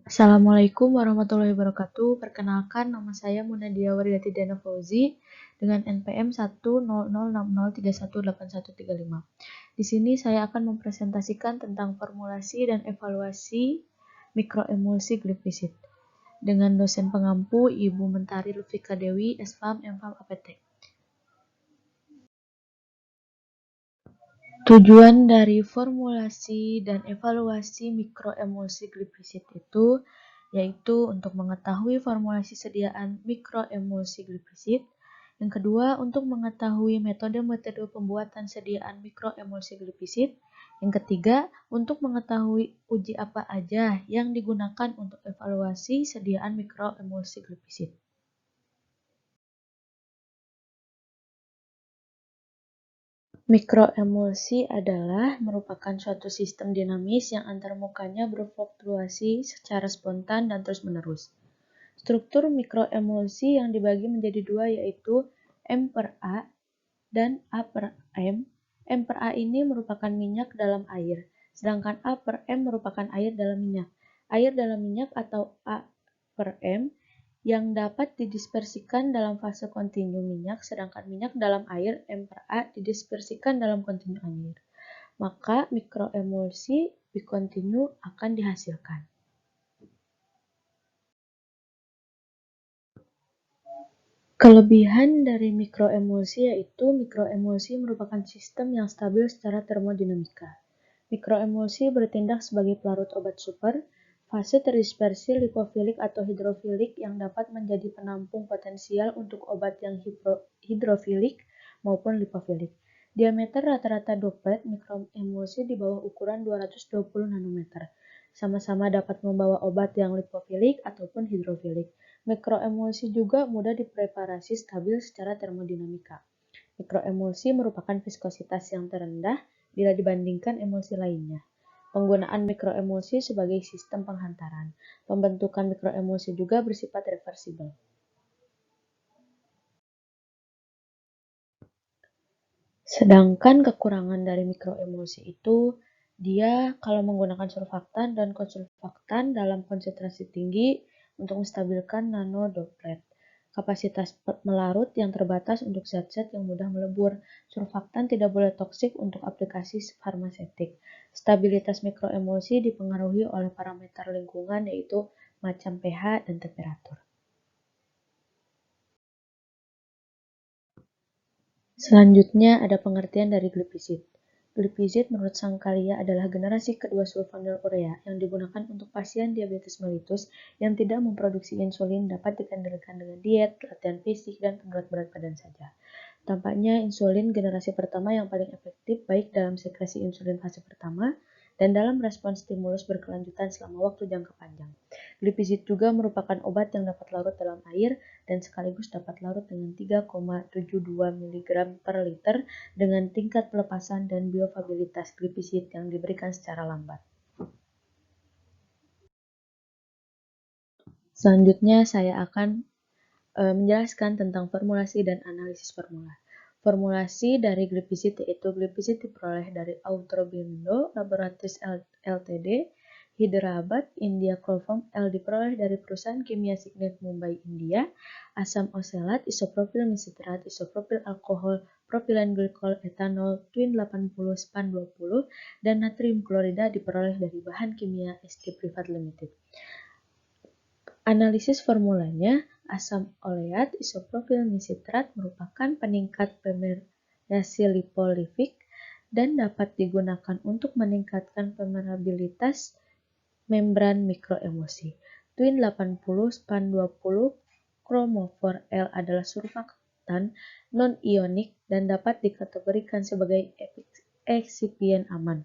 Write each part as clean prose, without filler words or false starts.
Assalamualaikum warahmatullahi wabarakatuh. Perkenalkan, nama saya Munadia Wardati Dana Fauzi dengan NPM 10060318135. Di sini saya akan mempresentasikan tentang formulasi dan evaluasi mikroemulsi glifisid dengan dosen pengampu Ibu Mentari Lufika Dewi, SFAM, MFAM, APT. Tujuan dari formulasi dan evaluasi mikroemulsi glifisid itu yaitu untuk mengetahui formulasi sediaan mikroemulsi glifisid. Yang kedua, untuk mengetahui metode-metode pembuatan sediaan mikroemulsi glifisid. Yang ketiga, untuk mengetahui uji apa aja yang digunakan untuk evaluasi sediaan mikroemulsi glifisid. Mikroemulsi adalah merupakan suatu sistem dinamis yang antarmukanya berfluktuasi secara spontan dan terus-menerus. Struktur mikroemulsi yang dibagi menjadi dua yaitu M per A dan A per M. M per A ini merupakan minyak dalam air, sedangkan A per M merupakan air dalam minyak. Air dalam minyak atau A per M yang dapat didispersikan dalam fase kontinu minyak, sedangkan minyak dalam air M per A didispersikan dalam kontinu air. Maka mikroemulsi bikontinu akan dihasilkan. Kelebihan dari mikroemulsi yaitu mikroemulsi merupakan sistem yang stabil secara termodinamika. Mikroemulsi bertindak sebagai pelarut obat super, fase terdispersi lipofilik atau hidrofilik yang dapat menjadi penampung potensial untuk obat yang hidrofilik maupun lipofilik. Diameter rata-rata droplet mikroemulsi di bawah ukuran 220 nanometer. Sama-sama dapat membawa obat yang lipofilik ataupun hidrofilik. Mikroemulsi juga mudah dipreparasi stabil secara termodinamika. Mikroemulsi merupakan viskositas yang terendah bila dibandingkan emulsi lainnya. Penggunaan mikroemulsi sebagai sistem penghantaran. Pembentukan mikroemulsi juga bersifat reversibel. Sedangkan kekurangan dari mikroemulsi itu, dia kalau menggunakan surfaktan dan konsurfaktan dalam konsentrasi tinggi untuk menstabilkan nanodroplet. Kapasitas melarut yang terbatas untuk zat-zat yang mudah melebur. Surfaktan tidak boleh toksik untuk aplikasi farmaseutik. Stabilitas mikroemulsi dipengaruhi oleh parameter lingkungan yaitu macam pH dan temperatur. Selanjutnya ada pengertian dari glifisid. Glifisid menurut Sangkalia adalah generasi kedua sulfonylurea yang digunakan untuk pasien diabetes mellitus yang tidak memproduksi insulin dapat dikendalikan dengan diet, latihan fisik, dan berat badan saja. Tampaknya insulin generasi pertama yang paling efektif baik dalam sekresi insulin fase pertama dan dalam respons stimulus berkelanjutan selama waktu jangka panjang. Glifisid juga merupakan obat yang dapat larut dalam air dan sekaligus dapat larut dengan 3,72 mg per liter dengan tingkat pelepasan dan bioavailabilitas glifisid yang diberikan secara lambat. Selanjutnya saya akan menjelaskan tentang formulasi dan analisis formula. Formulasi dari glifisid yaitu glifisid diperoleh dari Aurobindo Laboratories Ltd, Hyderabad, India. Chloroform L diperoleh dari perusahaan kimia Signet Mumbai, India. Asam oxalat, isopropil misitrat, isopropil alkohol, propilen glikol, etanol, twin 80, span 20, dan natrium klorida diperoleh dari bahan kimia SK Privat Limited. Analisis formulanya, asam oleat isopropil misitrat merupakan peningkat permeasi lipolifik dan dapat digunakan untuk meningkatkan permeabilitas membran mikroemulsi. Twin 80 span 20 chromophore L adalah surfaktan non-ionik dan dapat dikategorikan sebagai eksipien aman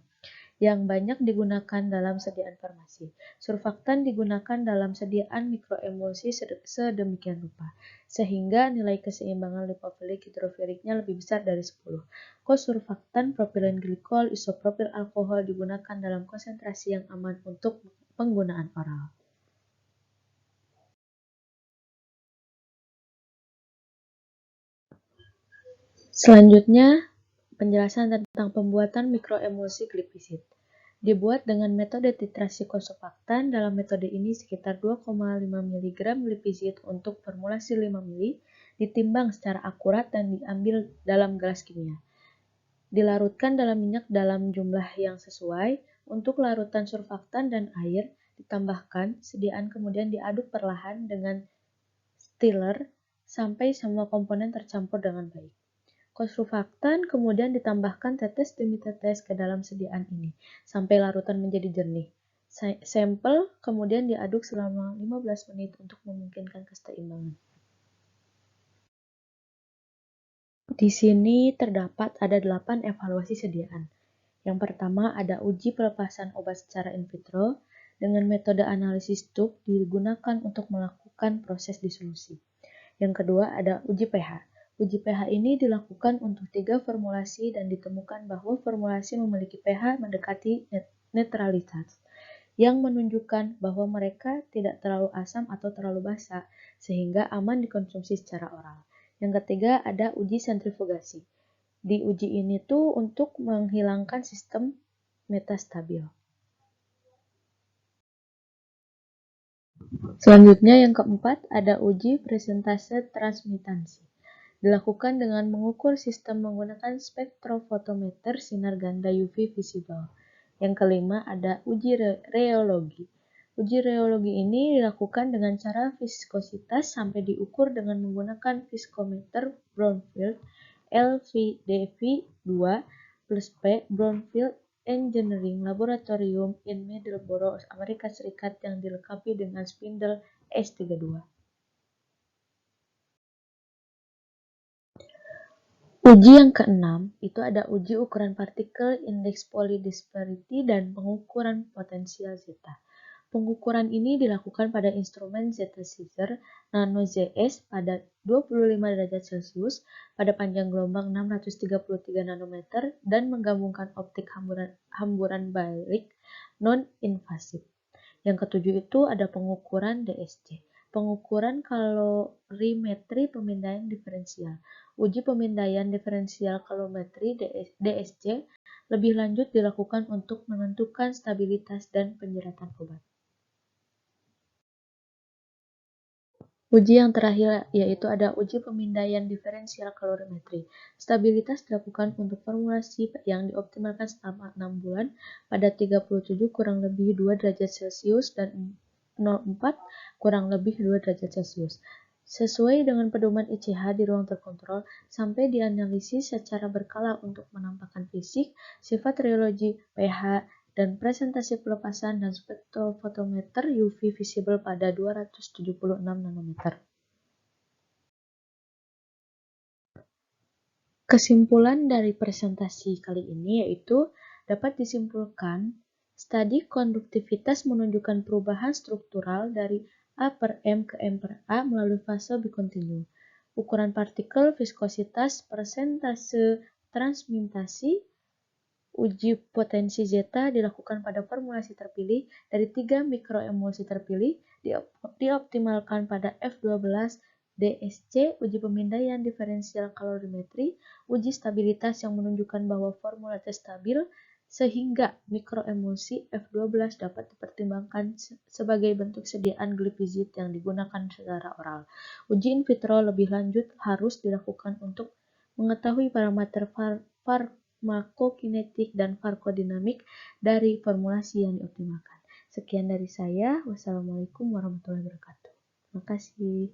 yang banyak digunakan dalam sediaan farmasi. Surfaktan digunakan dalam sediaan mikroemulsi sedemikian rupa, sehingga nilai keseimbangan lipofilik hidrofiliknya lebih besar dari 10. Kosurfaktan propilen glikol isopropil alkohol digunakan dalam konsentrasi yang aman untuk penggunaan oral. Selanjutnya, penjelasan tentang pembuatan mikroemulsi glifisid. Dibuat dengan metode titrasi kosofaktan. Dalam metode ini sekitar 2,5 mg glipizid untuk formulasi 5 ml ditimbang secara akurat dan diambil dalam gelas kimia. Dilarutkan dalam minyak dalam jumlah yang sesuai. Untuk larutan surfaktan dan air ditambahkan, sediaan kemudian diaduk perlahan dengan stirrer sampai semua komponen tercampur dengan baik. Surfaktan kemudian ditambahkan tetes demi tetes ke dalam sediaan ini sampai larutan menjadi jernih. Sampel kemudian diaduk selama 15 menit untuk memungkinkan keseimbangan. Di sini terdapat ada 8 evaluasi sediaan. Yang pertama ada uji pelepasan obat secara in vitro dengan metode analisis Tuk digunakan untuk melakukan proses disolusi. Yang kedua ada uji pH. Uji pH ini dilakukan untuk 3 formulasi dan ditemukan bahwa formulasi memiliki pH mendekati netralitas, yang menunjukkan bahwa mereka tidak terlalu asam atau terlalu basa, sehingga aman dikonsumsi secara oral. Yang ketiga ada uji sentrifugasi. Di uji ini tuh untuk menghilangkan sistem metastabil. Selanjutnya yang keempat ada uji presentase transmitansi. Dilakukan dengan mengukur sistem menggunakan spektrofotometer sinar ganda UV visible. Yang kelima ada uji reologi. Uji reologi ini dilakukan dengan cara viskositas sampai diukur dengan menggunakan viskometer Brownfield LVDV2 plus P Brownfield Engineering Laboratorium in Middleborough, Amerika Serikat yang dilengkapi dengan spindle S32. Uji yang keenam itu ada uji ukuran partikel, indeks polydisperity, dan pengukuran potensial zeta. Pengukuran ini dilakukan pada instrumen Zeta Scissor Nano ZS pada 25 derajat Celcius pada panjang gelombang 633 nanometer dan menggabungkan optik hamburan balik non-invasif. Yang ketujuh itu ada pengukuran DSC. Pengukuran kalorimetri pemindaian diferensial. Uji pemindaian diferensial kalorimetri DSC lebih lanjut dilakukan untuk menentukan stabilitas dan penyeratan obat. Uji yang terakhir yaitu ada uji pemindaian diferensial kalorimetri. Stabilitas dilakukan untuk formulasi yang dioptimalkan selama 6 bulan pada 37 kurang lebih 2 derajat Celcius dan 04 kurang lebih 2 derajat Celcius. Sesuai dengan pedoman ICH di ruang terkontrol sampai dianalisis secara berkala untuk menampakkan fisik, sifat reologi, pH, dan presentasi pelepasan dan spektrofotometer UV visible pada 276 nanometer. Kesimpulan dari presentasi kali ini yaitu dapat disimpulkan studi konduktivitas menunjukkan perubahan struktural dari A per M ke M per A melalui fase bikontinu. Ukuran partikel, viskositas, persentase transmutasi, uji potensi zeta dilakukan pada formulasi terpilih dari 3 mikroemulsi terpilih, dioptimalkan pada F12 DSC, uji pemindaian diferensial kalorimetri, uji stabilitas yang menunjukkan bahwa formula stabil, sehingga mikroemulsi F12 dapat dipertimbangkan sebagai bentuk sediaan glipizid yang digunakan secara oral. Uji in vitro lebih lanjut harus dilakukan untuk mengetahui parameter farmakokinetik dan farmakodinamik dari formulasi yang dioptimalkan. Sekian dari saya. Wassalamualaikum warahmatullahi wabarakatuh. Terima kasih.